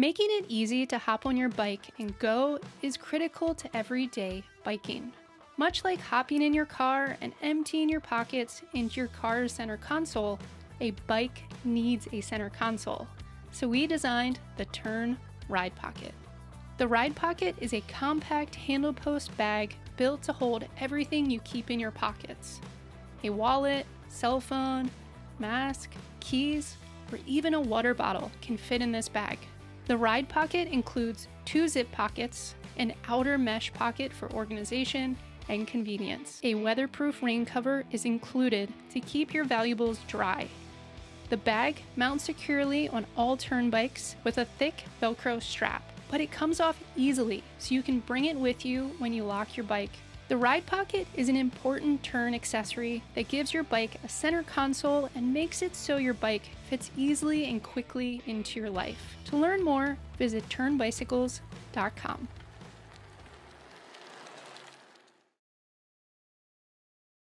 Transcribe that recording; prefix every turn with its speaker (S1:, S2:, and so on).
S1: Making it easy to hop on your bike and go is critical to everyday biking. Much like hopping in your car and emptying your pockets into your car's center console, a bike needs a center console. So we designed the Tern RidePocket. The RidePocket is a compact handle post bag built to hold everything you keep in your pockets. A wallet, cell phone, mask, keys, or even a water bottle can fit in this bag. The RidePocket includes 2 zip pockets, an outer mesh pocket for organization and convenience. A weatherproof rain cover is included to keep your valuables dry. The bag mounts securely on all Tern bikes with a thick Velcro strap, but it comes off easily so you can bring it with you when you lock your bike. The RidePocket is an important Tern accessory that gives your bike a center console and makes it so your bike fits easily and quickly into your life. To learn more, visit ternbicycles.com.